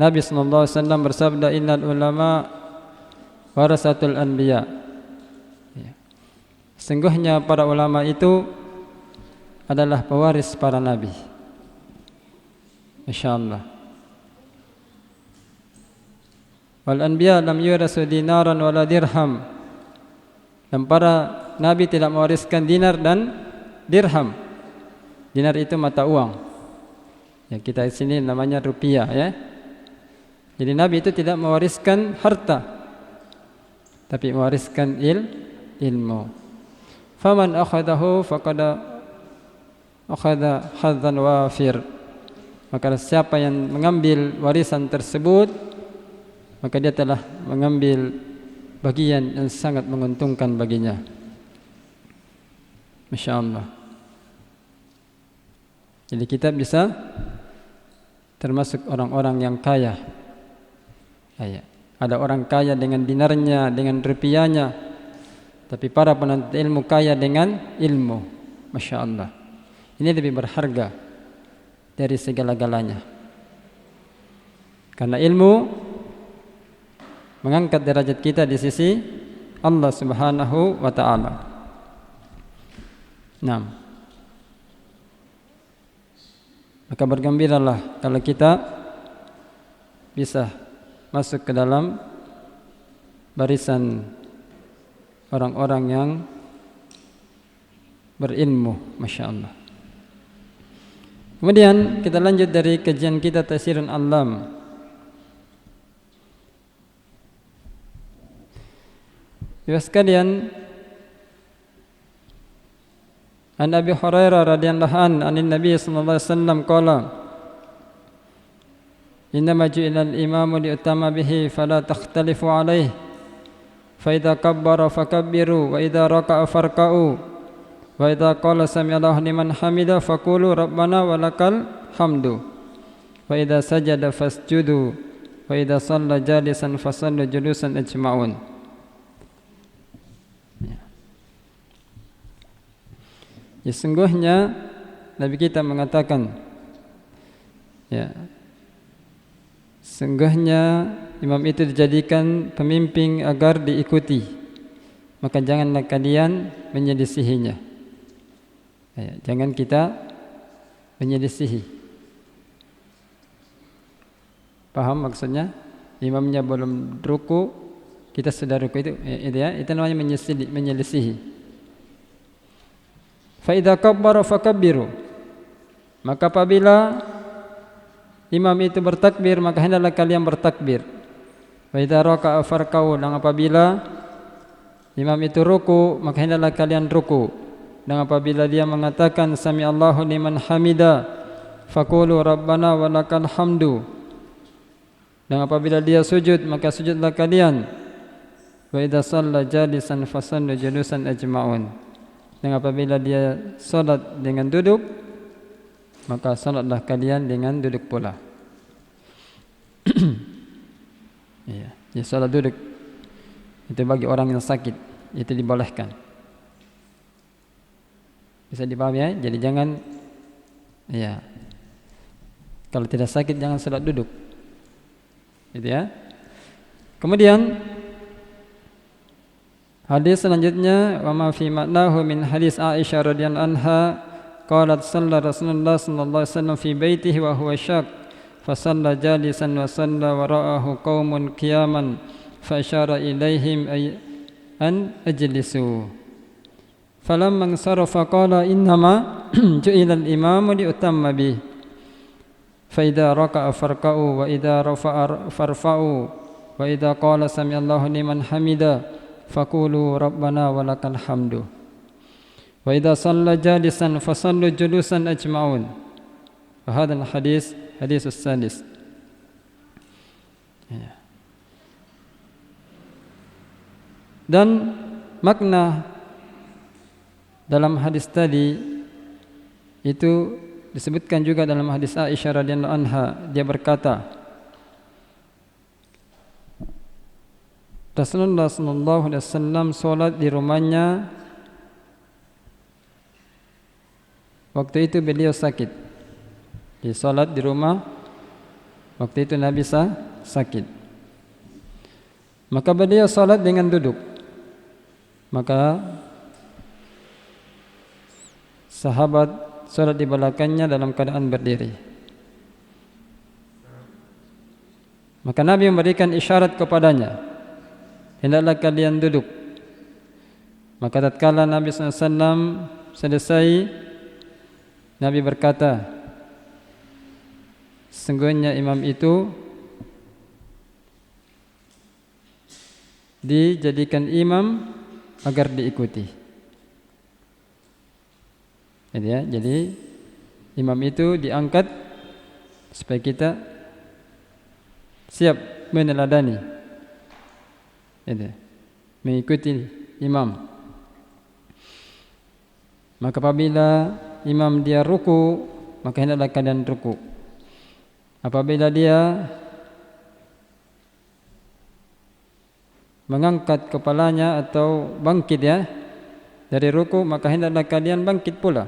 Nabi sallallahu alaihi wasallam bersabda, innal ulama warasatul anbiya. Sungguhnya para ulama itu adalah pewaris para nabi. Masyaallah. Wal anbiya lam yurasu dinaran wala dirham. Dan para nabi tidak mewariskan dinar dan dirham. Dinar itu mata uang. Ya, kita di sini namanya rupiah ya. Jadi nabi itu tidak mewariskan harta, tapi mewariskan ilmu. Faman akhadahu faqad akhadha hadzan wafir. Maka siapa yang mengambil warisan tersebut, maka dia telah mengambil bagian yang sangat menguntungkan baginya. Masya Allah. Jadi kita bisa termasuk orang-orang yang kaya. Ada orang kaya dengan dinarnya, dengan rupiahnya, tapi para penuntut ilmu kaya dengan ilmu. Masya Allah. Ini lebih berharga dari segala-galanya. Karena ilmu mengangkat derajat kita di sisi Allah Subhanahu wa taala. Naam. Maka bergembiralah kalau kita bisa masuk ke dalam barisan orang-orang yang berilmu, Masya Allah. Kemudian kita lanjut dari kajian kita Taysirul Alam. Ya sekalian, an Abi Hurairah radhiyallahu anhu Nabi sallallahu alaihi wasallam qala, innama ju'ila al-imamu li'utama bihi fala takhtalifu alaihi fa idza kabbara fakabbiru wa idza raka'a farka'u wa idza qala sami'allahu liman hamida faqulu rabbana walakal hamdu wa idza sajada fasjudu wa idza shalla jalisan fasallu julusan ajma'un. Ya, sungguhnya Nabi kita mengatakan, ya, sungguhnya imam itu dijadikan pemimpin agar diikuti, maka janganlah kalian menyelisihinya. Ya, jangan kita menyelisihi. Paham maksudnya? Imamnya belum ruku, kita sudah ruku, itu namanya menyelisihi. Fa idza kabbara fakabbiru. Maka apabila imam itu bertakbir, maka hendaklah kalian bertakbir. Wa idza raka'a farka'u. Dan apabila imam itu ruku, maka hendaklah kalian ruku. Dan apabila dia mengatakan sami Allahu liman hamida, faqulu rabbana walakal hamdu. Dan apabila dia sujud, maka sujudlah kalian. Wa idza shalla jalisan fasallu julusan ajma'un. Dan apabila dia salat dengan duduk, maka salatlah kalian dengan duduk pula. Ya, salat duduk itu bagi orang yang sakit, itu dibolehkan. Bisa dipahami ya? Jadi jangan, ya, kalau tidak sakit jangan salat duduk, gitu ya. Kemudian hadis selanjutnya, wa ma fi ma'nahu min hadis Aisyah radhiyallahu anha qalat shalla Rasulullah sallallahu alaihi wasallam fi baitihi wa huwa syaq fa shalla jalisan wa shalla wara'ahu qaumun qiyaman fa asyara ilaihim an ajlisu falamma sarafa qala innama ju'ila al-imamu li'utamma bih fa idza raka'a farka'u wa idza rafa'a farfa'u wa idza qala sami Allahu liman hamida faqulu rabbana walakal hamdu wa idza shalla jalisan fasallu julusan ajma'un. Wa hadzal hadis hadisus sadis. Dan makna dalam hadis tadi itu disebutkan juga dalam hadis Aisyah radhiyallahu anha. Dia berkata, Rasulullah sallallahu alaihi wasallam salat di rumahnya. Waktu itu beliau sakit. Dia salat di rumah Waktu itu Nabi sakit. Maka beliau salat dengan duduk. Maka sahabat salat di belakangnya dalam keadaan berdiri. Maka Nabi memberikan isyarat kepadanya, hendaklah kalian duduk. Maka tatkala Nabi SAW selesai, Nabi berkata, sesungguhnya imam itu dijadikan imam agar diikuti. Jadi imam itu diangkat supaya kita siap meneladani, mengikuti imam. Maka apabila imam dia ruku, maka hendaklah kalian ruku. Apabila dia mengangkat kepalanya atau bangkit dari ruku, maka hendaklah kalian bangkit pula.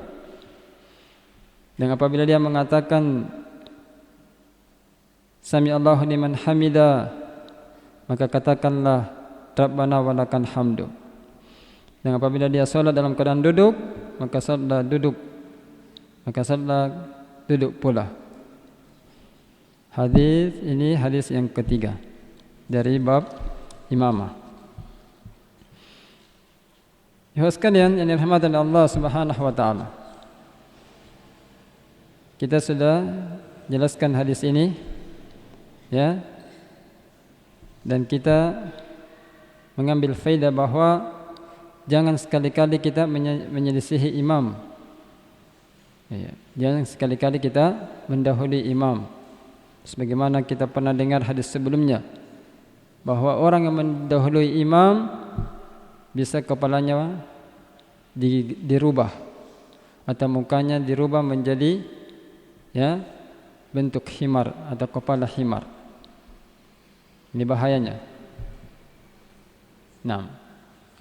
Dan apabila dia mengatakan Sami Allahu liman hamida, maka katakanlah Rabbana walakal hamdu. Dan apabila dia salat dalam keadaan duduk, maka salatlah duduk pula. Hadis ini hadis yang ketiga dari bab imamah. Ya sekalian yang dirahmati oleh Allah Subhanahu wa taala. Kita sudah jelaskan hadis ini, dan kita mengambil faedah bahwa jangan sekali-kali kita menyelisihi imam. Jangan sekali-kali kita mendahului imam. Sebagaimana kita pernah dengar hadis sebelumnya, bahwa orang yang mendahului imam bisa kepalanya dirubah atau mukanya dirubah menjadi bentuk himar atau kepala himar. Ini bahayanya.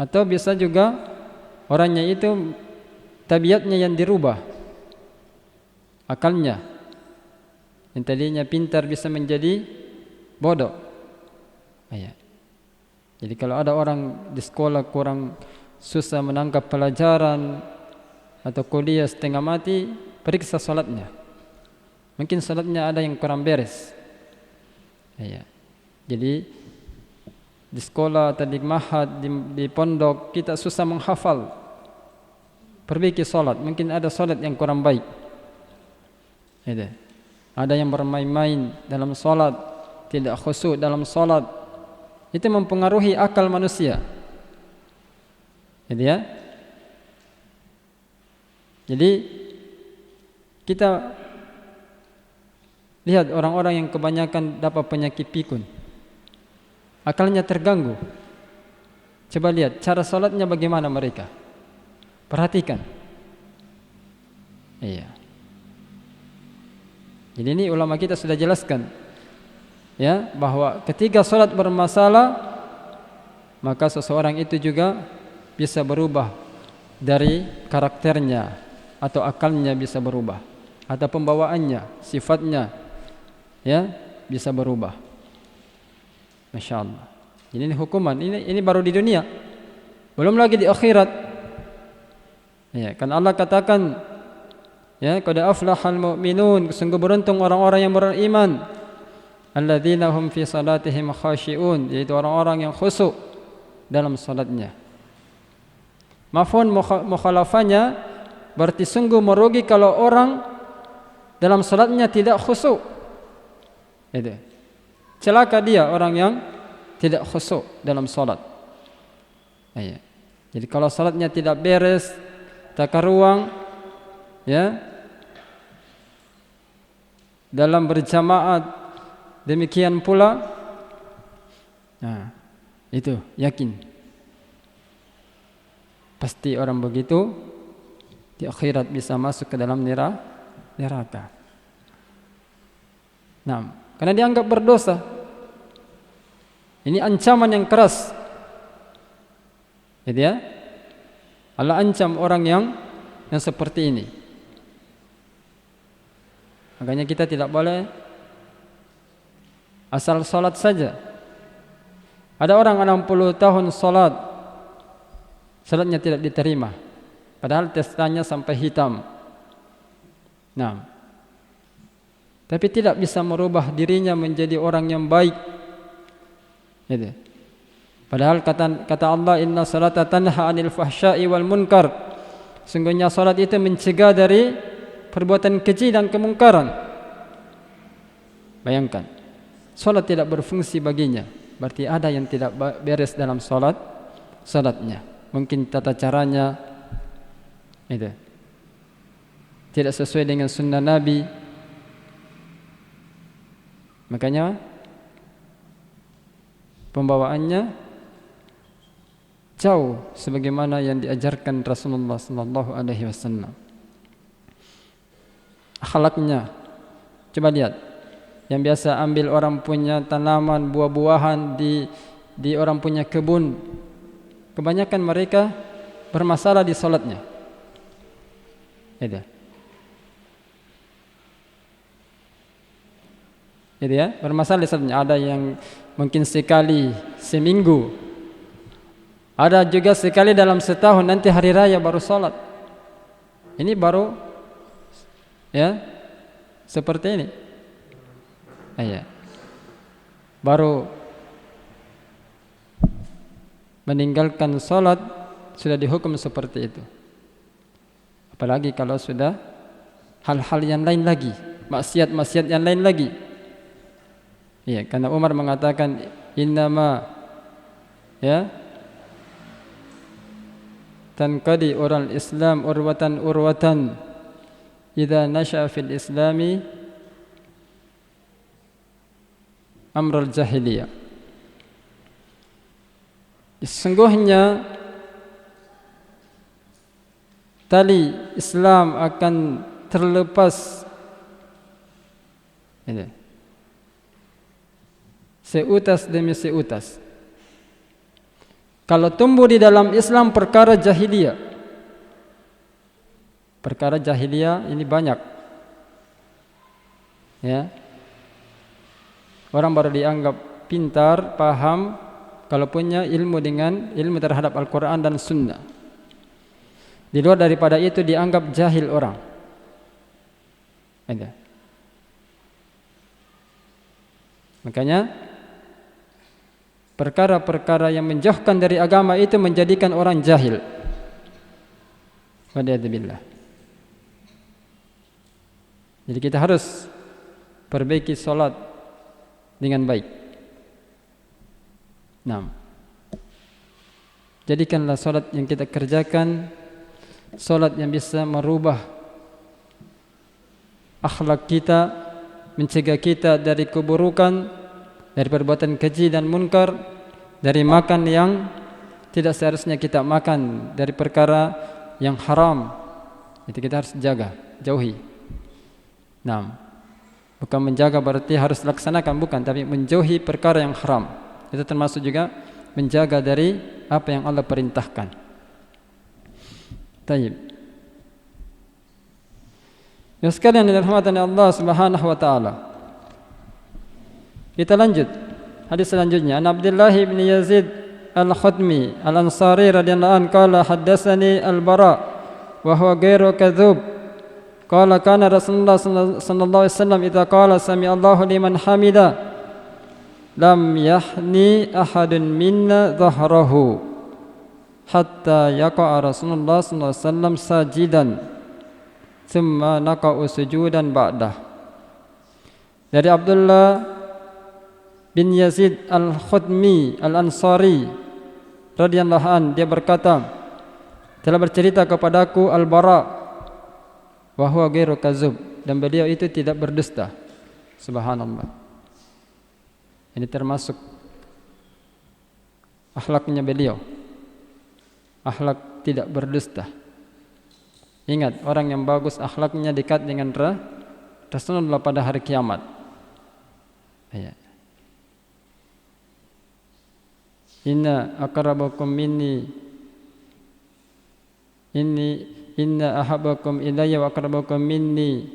Atau bisa juga orangnya itu tabiatnya yang dirubah, akalnya yang tadinya pintar bisa menjadi bodoh. Jadi kalau ada orang di sekolah kurang susah menangkap pelajaran atau kuliah setengah mati, periksa salatnya. Mungkin salatnya ada yang kurang beres. Jadi di sekolah atau di mahad, di pondok kita susah menghafal, perbaiki salat. Mungkin ada salat yang kurang baik. Ada yang bermain-main dalam salat, tidak khusyuk dalam salat. Itu mempengaruhi akal manusia. Jadi kita lihat orang-orang yang kebanyakan dapat penyakit pikun, akalnya terganggu. Coba lihat cara salatnya bagaimana mereka. Perhatikan. Jadi ini ulama kita sudah jelaskan, bahwa ketika salat bermasalah, maka seseorang itu juga bisa berubah dari karakternya, atau akalnya bisa berubah, atau pembawaannya, sifatnya bisa berubah. Masya Allah. Jadi ini hukuman, ini baru di dunia, belum lagi di akhirat. Kan Allah katakan, qad aflahal mu'minun, sungguh beruntung orang-orang yang beriman, alladzina hum fi salatihim khashi'un, yaitu orang-orang yang khusyuk dalam salatnya. Mafhum mukhalafahnya berarti sungguh merugi kalau orang dalam salatnya tidak khusyuk. Celaka dia orang yang tidak khusyuk dalam salat. Jadi kalau salatnya tidak beres, tata ruang, dalam berjamaah demikian pula, itu yakin pasti orang begitu di akhirat bisa masuk ke dalam neraka. Karena dianggap berdosa. Ini ancaman yang keras. Jadi Allah ancam orang yang seperti ini. Makanya kita tidak boleh asal salat saja. Ada orang 60 tahun salatnya tidak diterima, padahal testanya sampai hitam. Nah, tapi tidak bisa merubah dirinya menjadi orang yang baik. Gitu. Padahal kata Allah, inna salata tanha 'anil fahsya'i wal munkar. Sungguhnya salat itu mencegah dari perbuatan keji dan kemungkaran. Bayangkan, salat tidak berfungsi baginya, berarti ada yang tidak beres dalam salatnya. Mungkin tata caranya itu tidak sesuai dengan sunnah Nabi. Makanya pembawaannya jauh sebagaimana yang diajarkan Rasulullah sallallahu alaihi wasallam. Akhlaknya, coba lihat, yang biasa ambil orang punya tanaman, buah-buahan di orang punya kebun, kebanyakan mereka bermasalah di salatnya. Gitu ya, bermasalah di salatnya. Ada yang mungkin sekali seminggu, ada juga sekali dalam setahun, nanti hari raya baru salat. Ini baru ya seperti ini. Baru meninggalkan salat sudah dihukum seperti itu. Apalagi kalau sudah hal-hal yang lain lagi, maksiat-maksiat yang lain lagi. Ya, karena Umar mengatakan innama tanqadi ural Islam urwatan idza nasha'a fil islami amrul jahiliyah. Sesungguhnya tali Islam akan terlepas seutas demi seutas kalau tumbuh di dalam Islam perkara jahiliyah. Perkara jahiliyah ini banyak. Ya. Orang baru dianggap pintar, paham kalau punya ilmu terhadap Al-Quran dan Sunnah. Di luar daripada itu dianggap jahil orang. Ada. Makanya perkara-perkara yang menjauhkan dari agama itu menjadikan orang jahil. Waliyadzubillah. Jadi kita harus perbaiki salat dengan baik. Jadikanlah salat yang kita kerjakan salat yang bisa merubah akhlak kita, mencegah kita dari keburukan, dari perbuatan keji dan munkar, dari makan yang tidak seharusnya kita makan, dari perkara yang haram. Itu kita harus jaga, jauhi. Bukan menjaga berarti harus laksanakan, bukan, tapi menjauhi perkara yang haram. Itu termasuk juga menjaga dari apa yang Allah perintahkan. Taib. Ya sekalian yang dirahmati Allah Subhanahu wa taala. Kita lanjut hadis selanjutnya. An Abdullah bin Yazid Al-Khudmi Al-Ansari radhiyallahu anhu qala haddatsani Al-Bara wa huwa ghairu kadzub. Qala kana Rasulullah sallallahu alaihi wasallam idza qala sami Allahu liman hamida lam yahni ahadun minna dhahrahu hatta yaqa'a Rasulullah sallallahu alaihi wasallam sajidan thumma naqa'u sujudan ba'dah. Dari Abdullah bin Yazid Al-Khudmi Al-Ansari radhiyallahu an, dia berkata, telah bercerita kepadaku Al-Bara wa huwa ghairu kadzub, dan beliau itu tidak berdusta. Subhanallah. Ini termasuk akhlaknya beliau, akhlak tidak berdusta. Ingat, orang yang bagus akhlaknya dekat dengan Rasulullah pada hari kiamat. Inna akrabakum minni inna ahabbakum ilayya wa akrabakum minni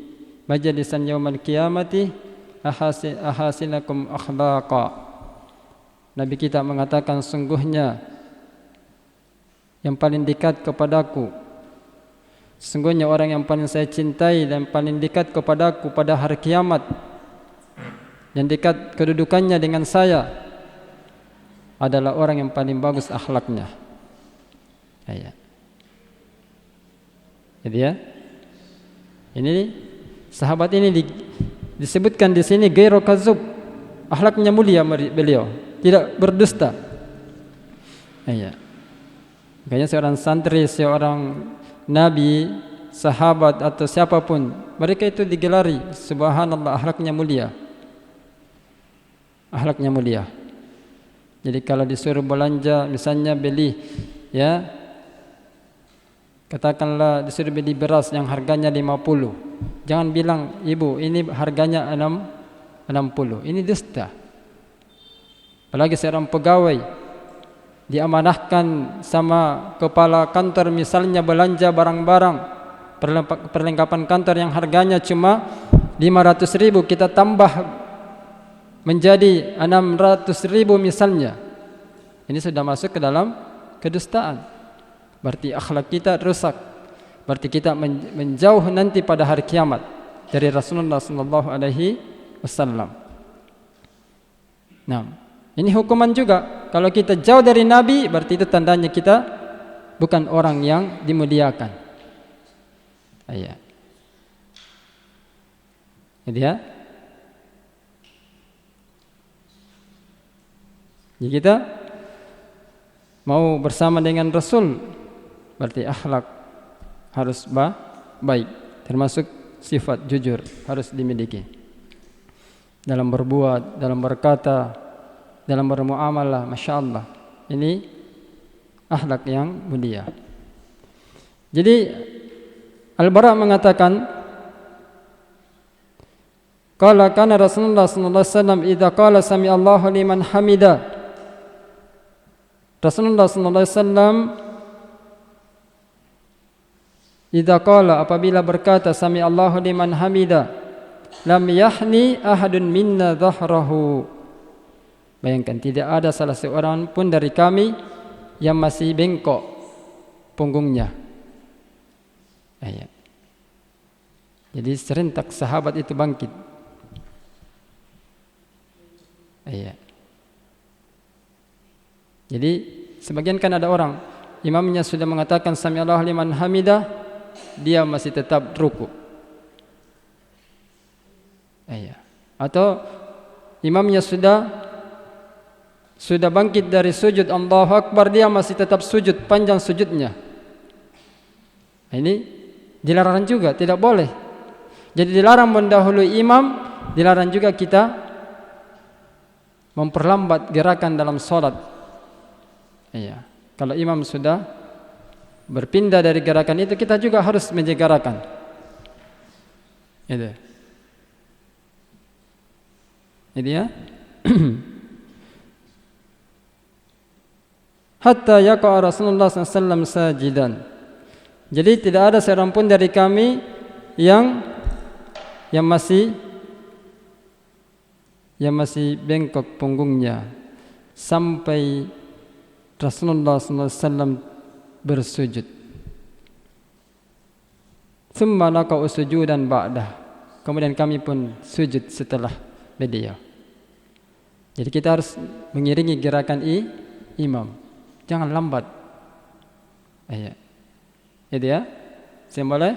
majlisan yaumal qiyamati ahasinakum akhlaqa. Nabi kita mengatakan, sungguhnya yang paling dekat kepadaku, sungguhnya orang yang paling saya cintai dan paling dekat kepadaku pada hari kiamat, yang dekat kedudukannya dengan saya adalah orang yang paling bagus akhlaknya. Ya. Jadi ya, ini sahabat ini disebutkan di sini ghairu kadzub, akhlaknya mulia beliau, tidak berdusta. Ya. Makanya seorang santri, seorang nabi, sahabat atau siapapun, mereka itu digelari subhanallah, akhlaknya mulia. Akhlaknya mulia. Jadi kalau disuruh belanja, misalnya beli, ya, katakanlah disuruh beli beras yang harganya 50, jangan bilang, ibu ini harganya 60, ini dusta. Apalagi seorang pegawai diamanahkan sama kepala kantor misalnya belanja barang-barang perlengkapan kantor yang harganya cuma 500.000, kita tambah menjadi 600.000 misalnya, ini sudah masuk ke dalam kedustaan. Berarti akhlak kita rusak, berarti kita menjauh nanti pada hari kiamat dari Rasulullah SAW. Nah, ini hukuman juga. Kalau kita jauh dari Nabi, berarti itu tandanya kita bukan orang yang dimuliakan. Iya. Jadi ya. Jadi kita mau bersama dengan Rasul, berarti akhlak harus baik, termasuk sifat jujur harus dimiliki. Dalam berbuat, dalam berkata, dalam bermuamalah, masya Allah, ini akhlak yang mulia. Jadi Al-Bara mengatakan, qala kana Rasulullah sallallahu alaihi wasallam idza qala sami Allahu liman hamida. Rasulullah sallallahu alaihi wasallam idza qala, apabila berkata sami Allahu liman hamida, lam yahni ahadun minna dhahrahu. Bayangkan, tidak ada salah seorang pun dari kami yang masih bengkok punggungnya. Ya. Jadi serentak sahabat itu bangkit. Ya. Jadi sebagian kan ada orang, imamnya sudah mengatakan sami Allahu liman hamidah, dia masih tetap ruku. Ya. Atau imamnya sudah bangkit dari sujud Allahu Akbar, dia masih tetap sujud, panjang sujudnya. Ini dilarang juga, tidak boleh. Jadi dilarang mendahului imam, dilarang juga kita memperlambat gerakan dalam sholat. Iya. Kalau imam sudah berpindah dari gerakan itu, kita juga harus menjaga gerakan. Itu. Jadi ya. Hatta yaqa Rasulullah SAW sajidan. Jadi tidak ada seorang pun dari kami yang masih bengkok punggungnya sampai Rasulullah SAW bersujud. Tsumma laqa'u sujudan ba'dah. Kemudian kami pun sujud setelah beliau. Jadi kita harus mengiringi gerakan imam. Jangan lambat. Iya. Itu ya. Saya boleh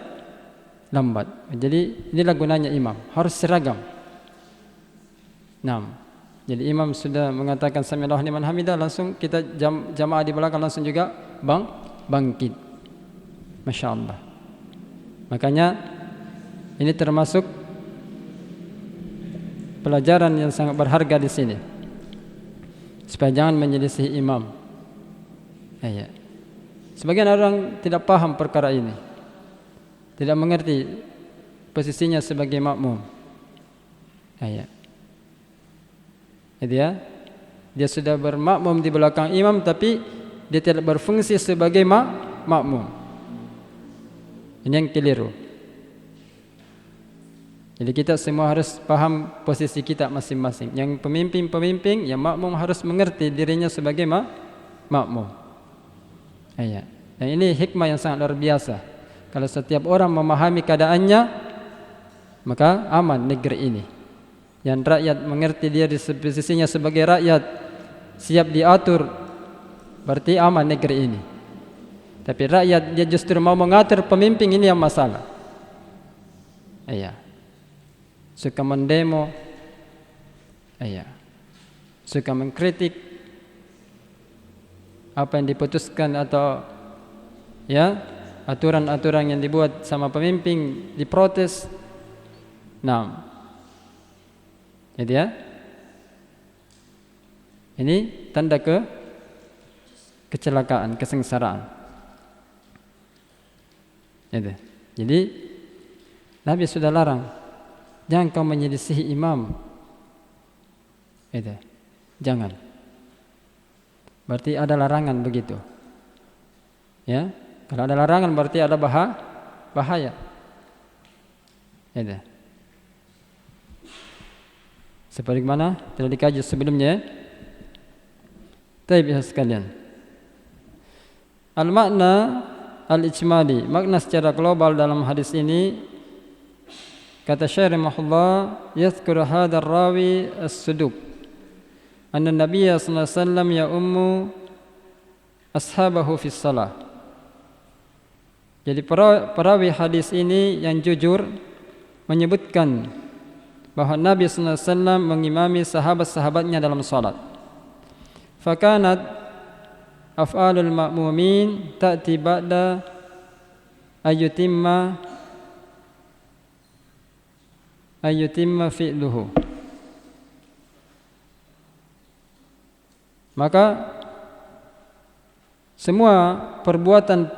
lambat. Jadi inilah gunanya imam, harus seragam. Nah, jadi imam sudah mengatakan sami Allahu liman hamidah, langsung kita jamaah di belakang langsung juga bangkit. Masya Allah. Makanya ini termasuk pelajaran yang sangat berharga di sini, supaya jangan menyelisih imam. Ya. Sebagian orang tidak paham perkara ini, tidak mengerti posisinya sebagai makmum. Ya. Jadi ya, dia sudah bermakmum di belakang imam, tapi dia tidak berfungsi sebagai makmum. Ini yang keliru. Jadi kita semua harus paham posisi kita masing-masing. Yang pemimpin, yang makmum harus mengerti dirinya sebagai makmum. Iya. Dan ini hikmah yang sangat luar biasa. Kalau setiap orang memahami keadaannya, maka aman negeri ini. Yang rakyat mengerti dia di posisinya sebagai rakyat, siap diatur, berarti aman negeri ini. Tapi rakyat dia justru mau mengatur pemimpin, ini yang masalah. Iya. Suka mendemo, iya. Suka mengkritik apa yang diputuskan atau ya aturan-aturan yang dibuat sama pemimpin, diprotes. Nah, jadi ya, ini tanda kecelakaan, kesengsaraan. Jadi Nabi sudah larang, jangan kau menyelisihi imam. Jangan. Berarti ada larangan begitu. Ya, kalau ada larangan berarti ada bahaya. Seperti mana telah dikaji sebelumnya. Baik, sekalian. Al-makna al-ijmali, makna secara global dalam hadis ini, kata Syekh rahimahullah, yadhkuru hadzal rawi as-suduq anna Nabiy sallallahu alaihi wasallam ya ummu ashabahu fi shalah. Jadi perawi hadis ini yang jujur menyebutkan bahwa Nabi sallallahu alaihi wasallam mengimami sahabat-sahabatnya dalam salat. Fakanat af'alul ma'mumin ta'ti ba'da ayyutimma fi'luhu. Maka semua perbuatan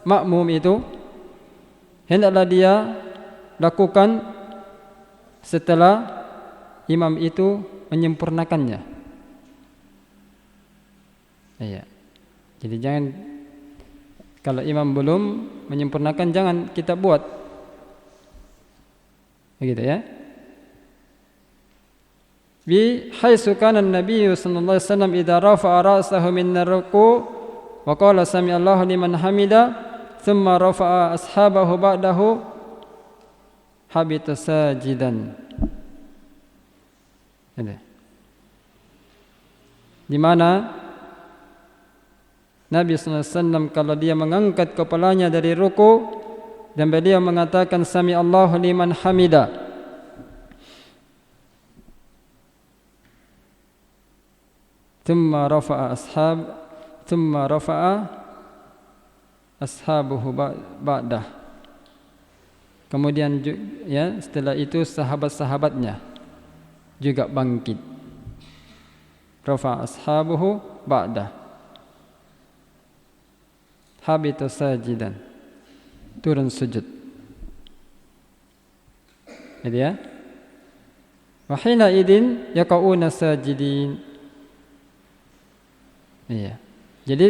makmum itu hendaklah dia lakukan setelah imam itu menyempurnakannya. Iya. Jadi jangan, kalau imam belum menyempurnakan, jangan kita buat. Begitu ya. Bi haitsu kana an-nabiy sallallahu alaihi wasallam idza rafa'a ra'sahu min ar-ruku' wa qala sami'allahu liman hamida thumma rafa'a ashabahu ba'dahu habita sajidan. Di mana Nabi sallallahu alaihi wasallam kalau dia mengangkat kepalanya dari ruku dan beliau mengatakan sami'allahu liman hamida, thumma rafa'a ashabuhu ba'dah. Kemudian ya, setelah itu sahabat-sahabatnya juga bangkit. Rafa'a ashabuhu ba'dah. Habita sajidan. Turun sujud. Jadi ya. Wa hina idin yaqauna sajidin. Iya. Jadi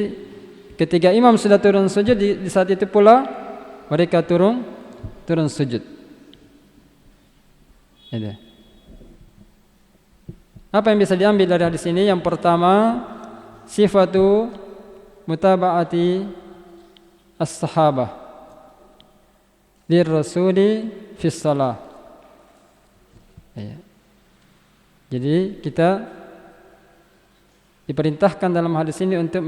ketika imam sudah turun sujud, di saat itu pula mereka turun sujud. Iya. Apa yang bisa diambil dari hadis ini? Yang pertama, sifatu mutaba'ati as-sahabah lirrasuli fi shalah. Iya. Jadi kita diperintahkan dalam hadis ini untuk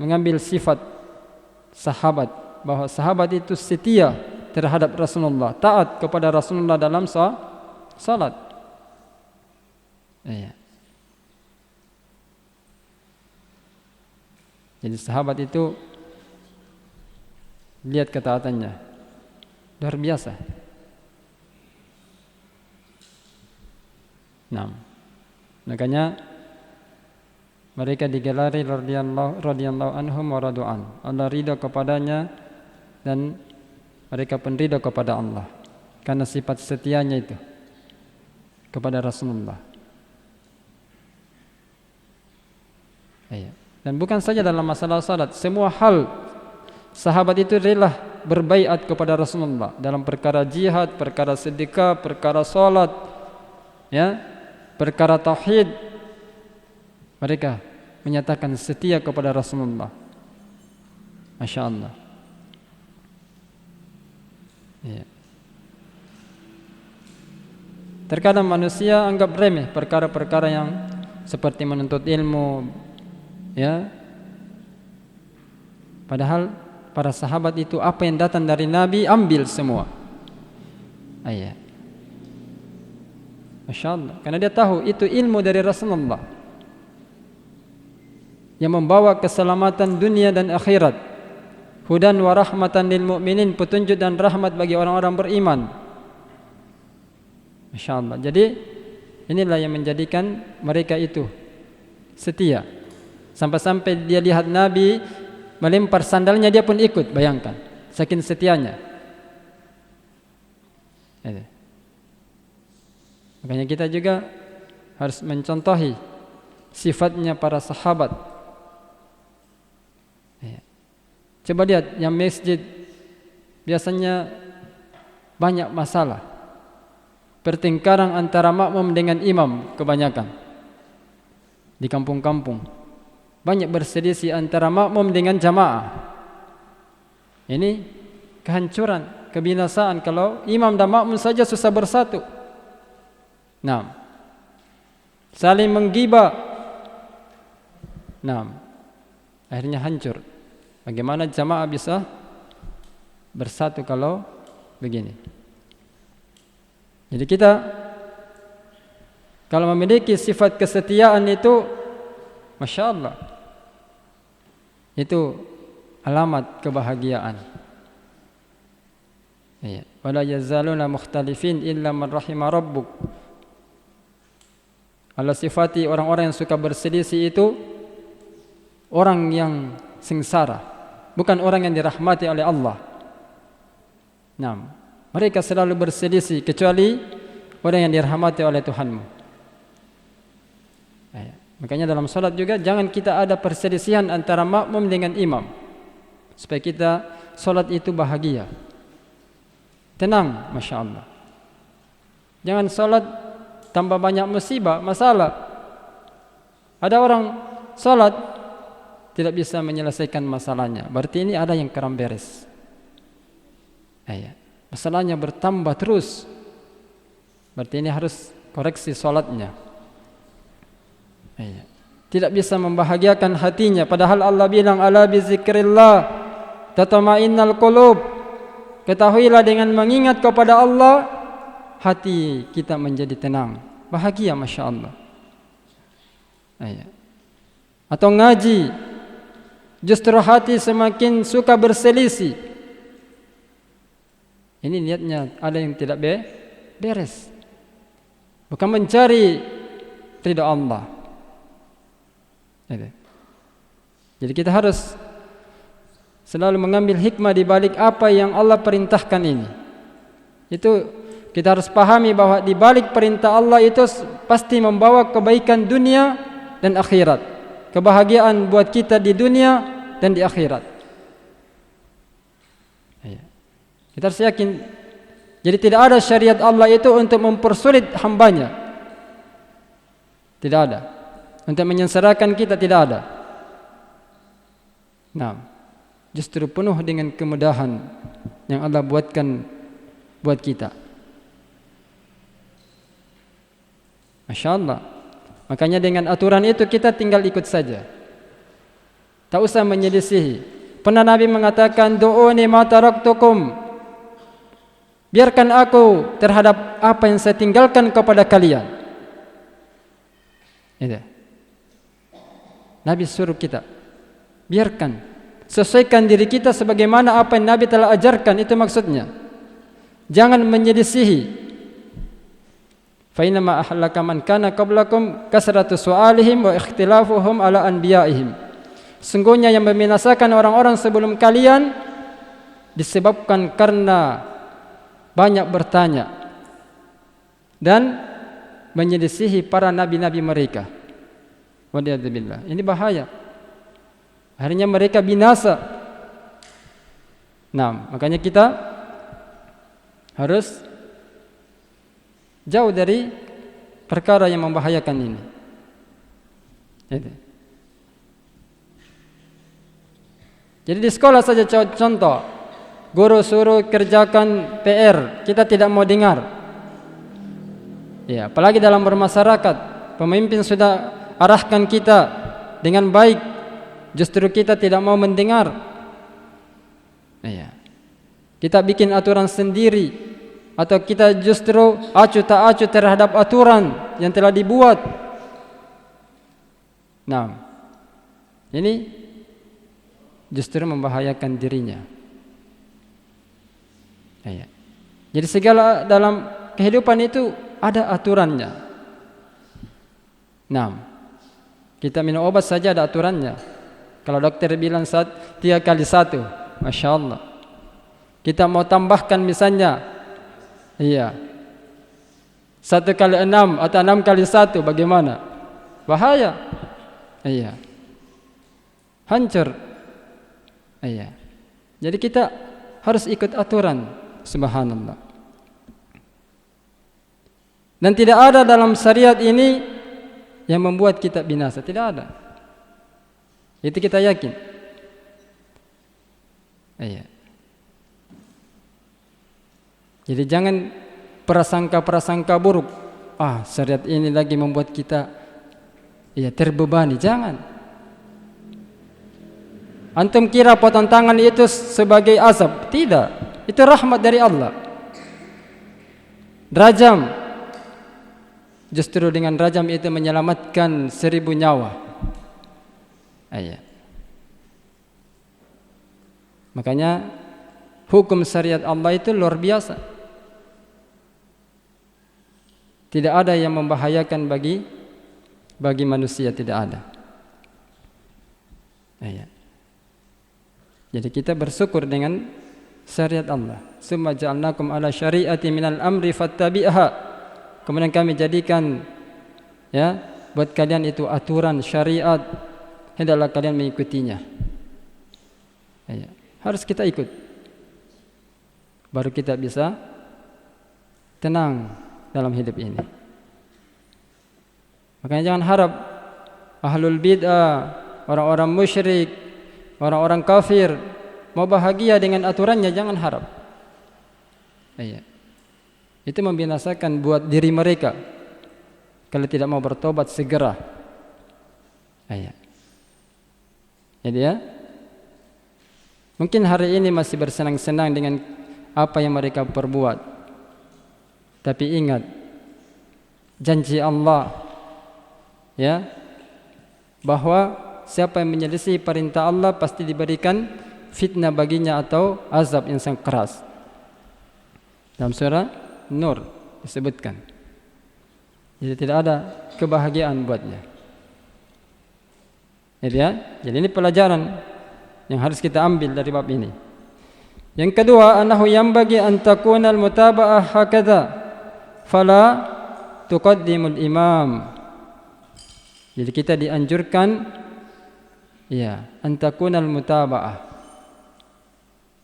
mengambil sifat sahabat, bahwa sahabat itu setia terhadap Rasulullah, taat kepada Rasulullah dalam salat. Iya. Jadi sahabat itu lihat ketaatannya luar biasa. Nah, makanya mereka digelari radhiyallahu anhum wa radu'an. Allah ridha kepadanya dan mereka pun ridha kepada Allah karena sifat setianya itu kepada Rasulullah. Iya. Dan bukan saja dalam masalah salat, semua hal sahabat itu rela berbaiat kepada Rasulullah dalam perkara jihad, perkara sedekah, perkara salat, ya, perkara tauhid. Mereka menyatakan setia kepada Rasulullah. Masya Allah. Ya. Terkadang manusia anggap remeh perkara-perkara yang seperti menuntut ilmu, ya. Padahal para sahabat itu apa yang datang dari Nabi ambil semua. Iya. Masya Allah. Karena dia tahu itu ilmu dari Rasulullah yang membawa keselamatan dunia dan akhirat. Hudan wa rahmatan lil mu'minin, petunjuk dan rahmat bagi orang-orang beriman. Masya Allah. Jadi inilah yang menjadikan mereka itu setia. Sampai-sampai dia lihat Nabi melempar sandalnya, dia pun ikut. Bayangkan, saking setianya. Makanya kita juga harus mencontohi sifatnya para sahabat. Coba lihat yang masjid biasanya banyak masalah, pertengkaran antara makmum dengan imam. Kebanyakan di kampung-kampung banyak berselisih antara makmum dengan jamaah. Ini kehancuran, kebinasaan kalau imam dan makmum saja susah bersatu. Nah, saling menggibah. Nah, akhirnya hancur. Bagaimana jamaah bisa bersatu kalau begini? Jadi kita kalau memiliki sifat kesetiaan itu, Masya Allah, itu alamat kebahagiaan. Iya. Wala yazaluna mukhtalifin illa man rahima rabbuk. Allah sifati orang-orang yang suka berselisih itu orang yang sengsara, bukan orang yang dirahmati oleh Allah. Nah, mereka selalu berselisih kecuali orang yang dirahmati oleh Tuhanmu. Makanya dalam salat juga jangan kita ada perselisihan antara makmum dengan imam, supaya kita salat itu bahagia, tenang. Masya Allah. Jangan salat tambah banyak musibah, masalah. Ada orang salat tidak bisa menyelesaikan masalahnya, berarti ini ada yang kurang beres. Masalahnya bertambah terus, berarti ini harus koreksi salatnya. Tidak bisa membahagiakan hatinya, padahal Allah bilang ala bi zikrillah tatma'innal qulub. Ketahuilah dengan mengingat kepada Allah hati kita menjadi tenang, bahagia. Masya Allah. Atau ngaji, justru hati semakin suka berselisih. Ini niatnya ada yang tidak beres, bukan mencari ridha Allah. Jadi kita harus selalu mengambil hikmah di balik apa yang Allah perintahkan ini. Itu kita harus pahami bahwa di balik perintah Allah itu pasti membawa kebaikan dunia dan akhirat, kebahagiaan buat kita di dunia dan di akhirat. Kita harus yakin. Jadi tidak ada syariat Allah itu untuk mempersulit hambanya, tidak ada. Untuk menyengsarakan kita, tidak ada. Nah, justru penuh dengan kemudahan yang Allah buatkan buat kita. Masya Allah. Makanya dengan aturan itu kita tinggal ikut saja, tak usah menyelisihi. Pernah Nabi mengatakan, du'uni ma taraktukum, biarkan aku terhadap apa yang saya tinggalkan kepada kalian. Itu Nabi suruh kita, biarkan, sesuaikan diri kita sebagaimana apa yang Nabi telah ajarkan. Itu maksudnya. Jangan menyelisihi. Fa inna ma ahlaka man kana qablakum kasratu su'alihim wa ikhtilafuhum ala anbiya'ihim. Sungguhnya yang membinasakan orang-orang sebelum kalian disebabkan karena banyak bertanya dan menyelisihi para nabi-nabi mereka. Waliyadzubillah. Ini bahaya. Akhirnya mereka binasa. Nah, makanya kita harus jauh dari perkara yang membahayakan ini. Jadi di sekolah saja contoh, guru suruh kerjakan PR, kita tidak mau dengar. Ya, apalagi dalam bermasyarakat, pemimpin sudah arahkan kita dengan baik, justru kita tidak mau mendengar. Ya. Kita bikin aturan sendiri, atau kita justru acuh tak acuh terhadap aturan yang telah dibuat. Nah, ini justru membahayakan dirinya. Ya. Jadi segala dalam kehidupan itu ada aturannya. Nah, kita minum obat saja ada aturannya. Kalau dokter bilang 3x1, Masya Allah. Kita mau tambahkan misalnya, 1x6 atau 6x1, bagaimana? Bahaya. Hancur. Jadi kita harus ikut aturan. Subhanallah. Dan tidak ada dalam syariat ini yang membuat kita binasa, tidak ada. Itu kita yakin. Jadi jangan prasangka-prasangka buruk. Syariat ini lagi membuat kita terbebani, jangan. Antum kira potong tangan itu sebagai azab? Tidak, itu rahmat dari Allah. Rajam, justru dengan rajam itu menyelamatkan 1000 nyawa. Makanya hukum syariat Allah itu luar biasa. Tidak ada yang membahayakan bagi manusia, tidak ada. Jadi kita bersyukur dengan syariat Allah. Summa ja'alnakum ala syari'ati minal amri fattabi'ha. Kemudian kami jadikan buat kalian itu aturan syariat, hendaklah kalian mengikutinya. Harus kita ikut, baru kita bisa tenang dalam hidup ini. Makanya jangan harap ahlul bid'ah, orang-orang musyrik, orang-orang kafir mau bahagia dengan aturannya, jangan harap. Itu membinasakan buat diri mereka kalau tidak mau bertobat segera. Jadi mungkin hari ini masih bersenang-senang dengan apa yang mereka perbuat, tapi ingat janji Allah bahwa siapa yang menyelisih perintah Allah pasti diberikan fitnah baginya atau azab yang sangat keras. Dalam surah Nur disebutkan. Jadi tidak ada kebahagiaan buatnya. Jadi ini pelajaran yang harus kita ambil dari bab ini. Yang kedua, annahu yanbaghi an takuna al-mutaba'ah hakadha fala tuqaddimul imam. Jadi kita dianjurkan an takuna al-mutaba'ah.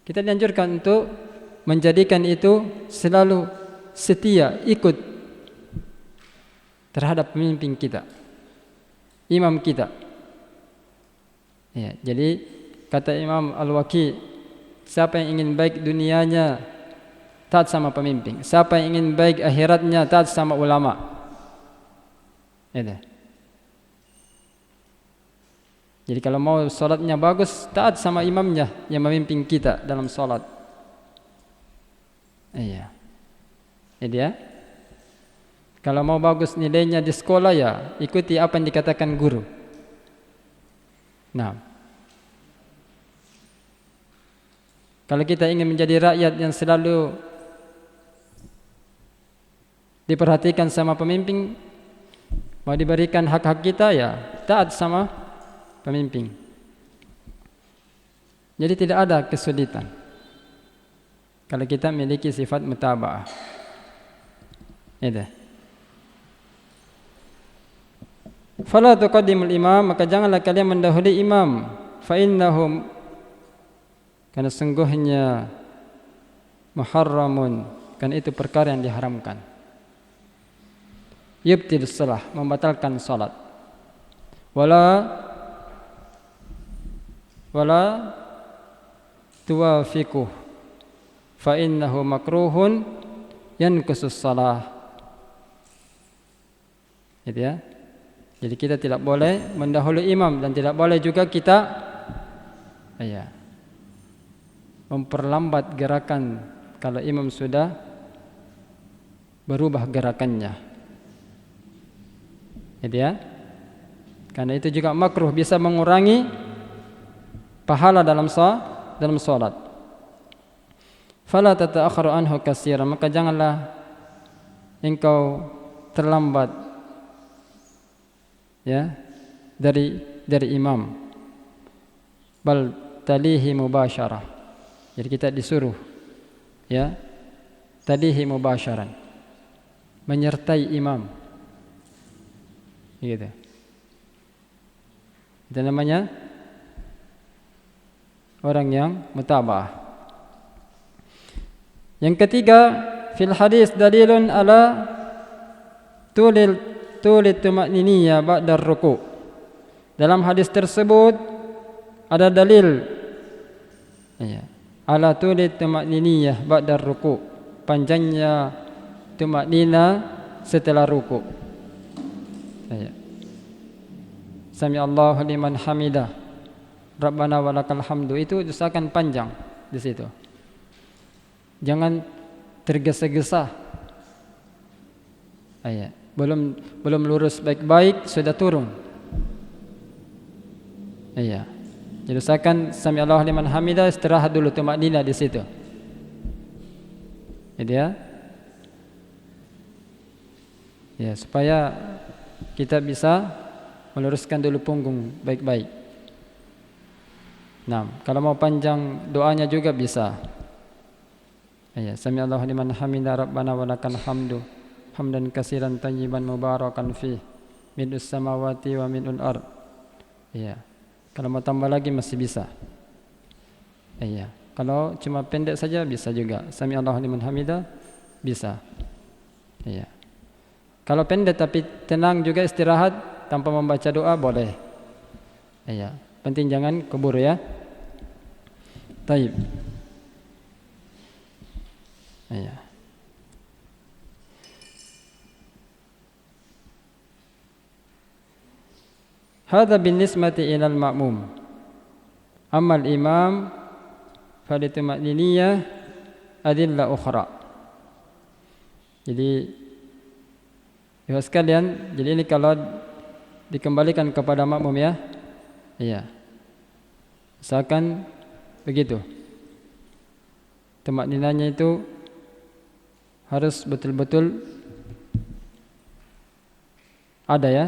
Kita dianjurkan untuk menjadikan itu selalu setia, ikut terhadap pemimpin kita, imam kita. Jadi kata Imam Al-Waqi, siapa yang ingin baik dunianya taat sama pemimpin, siapa yang ingin baik akhiratnya taat sama ulama. Jadi kalau mau sholatnya bagus, taat sama imamnya yang memimpin kita dalam sholat. Kalau mau bagus nilainya di sekolah, ikuti apa yang dikatakan guru. Nah, kalau kita ingin menjadi rakyat yang selalu diperhatikan sama pemimpin, mau diberikan hak-hak kita, taat sama pemimpin. Jadi tidak ada kesulitan kalau kita memiliki sifat mutaba'ah. Fala tuqaddimul imam, maka janganlah kalian mendahului imam. Fa innahum Karena sungguhnya muharramun, karena itu perkara yang diharamkan. Yubtil shalah, membatalkan salat. Wala tuwafiquh fa innahu makruhun yanqusus shalah. Gitu ya. Jadi kita tidak boleh mendahului imam dan tidak boleh juga kita memperlambat gerakan kalau imam sudah berubah gerakannya. Gitu ya. Karena itu juga makruh, bisa mengurangi pahala dalam salat. Fala tata'akharu anhu katsiran, maka janganlah engkau terlambat ya dari imam. Bal talihi mubasyarah. Jadi kita disuruh ya talihi mubasyaran, menyertai imam. Gitu. Itu namanya orang yang mutaba'ah. Yang ketiga, fil hadis dalilun ala tulil tuma'niniyah ba'da ruku'. Dalam hadis tersebut ada dalil ala tulil tuma'niniyah ba'da ruku', panjangnya tuma'nina setelah ruku'. Sami Allahu liman hamidah, Rabbana walakal hamdu, itu usahakan panjang di situ. Jangan tergesa-gesa. Belum lurus baik-baik sudah turun. Jadi usahakan sami Allahu liman hamidah, istirahat dulu tumaknina di situ. Gitu ya. Ya, supaya kita bisa meluruskan dulu punggung baik-baik. Nah, kalau mau panjang doanya juga bisa. Sami Allahu liman hamidah, Rabbana walakal hamdu, hamdan katsiran tayyiban mubarakan fih, mil'us samawati wa mil'ul ard. Kalau mau tambah lagi masih bisa. Kalau cuma pendek saja bisa juga. Sami Allahu liman hamidah bisa. Kalau pendek tapi tenang juga, istirahat tanpa membaca doa boleh. Penting jangan keburu ya. Taib. Hadza binisbati ilal ma'mum. Amma al-imam falituma'niniyah adillah ukhra. Jadi ya sekalian, jadi ini kalau dikembalikan kepada makmum ya. Misalkan begitu. Tumakninanya itu harus betul-betul ada ya.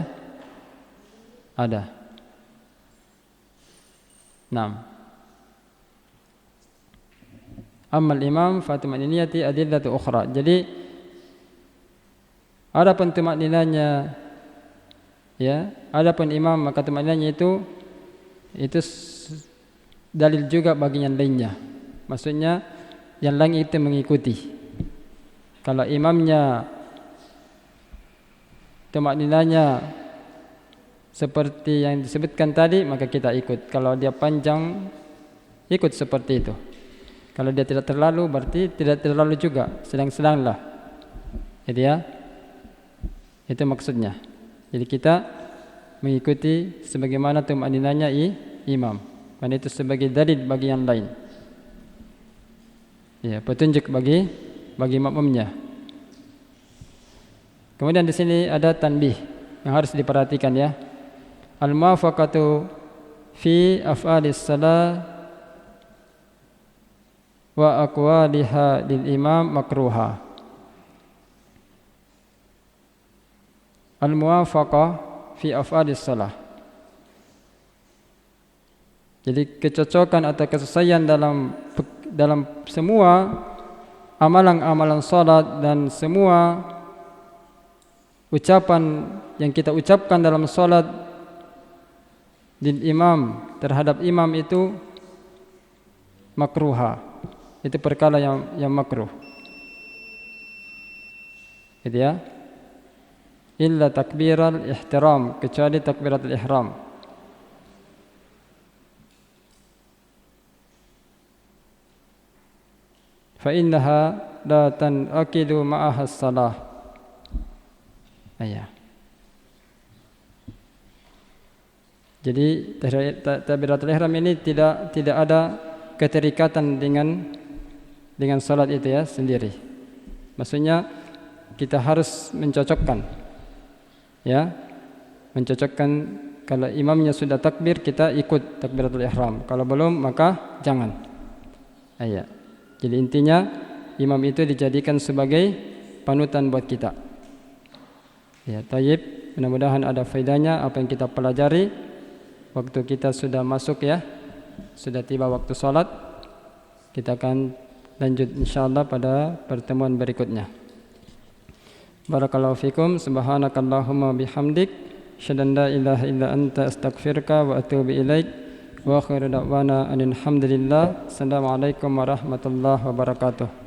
Ada. 6. Ammal imam fatumakniniyati adillatu ukhra. Jadi adapun tumakninanya ya, adapun imam maka tumakninanya itu dalil juga bagi yang lainnya. Maksudnya yang lain itu mengikuti. Kalau imamnya tumakninanya seperti yang disebutkan tadi, maka kita ikut. Kalau dia panjang, ikut seperti itu. Kalau dia tidak terlalu, berarti tidak terlalu juga, sedang-sedanglah. Jadi ya, itu maksudnya. Jadi kita mengikuti sebagaimana tumakninanya imam. Dan itu sebagai dalil bagi yang lain. Petunjuk bagi makmumnya. Kemudian di sini ada tanbih yang harus diperhatikan ya. Al-muwafaqatu fi af'alis salah wa aqwaliha lil imam makruha. Al-muwafaqah fi af'alis salah. Jadi kecocokan atau kesesuaian dalam semua amalan-amalan salat dan semua ucapan yang kita ucapkan dalam salat lil imam, terhadap imam itu makruha. Itu perkara yang makruh. Gitu ya. Illa takbiral ihtiram, kecuali takbiratul ihram. Fa innaha la tanaqidu ma'aha as-salah. Ayah. Jadi takbiratul ihram ini tidak ada keterikatan dengan salat itu ya sendiri. Maksudnya kita harus mencocokkan, ya, mencocokkan. Kalau imamnya sudah takbir, kita ikut takbiratul ihram. Kalau belum, maka jangan. Ayat. Jadi intinya imam itu dijadikan sebagai panutan buat kita. Ya, tayyib. Mudah-mudahan ada faedahnya apa yang kita pelajari. Waktu kita sudah masuk ya, sudah tiba waktu salat. Kita akan lanjut insyaallah pada pertemuan berikutnya. Barakallahu fikum. Subhanakallahumma bihamdik, asyhadu an la ilaha illa anta, astaghfiruka wa atubu ilaik. Wa akhiru da'wana alhamdulillah. Assalamualaikum warahmatullahi wabarakatuh.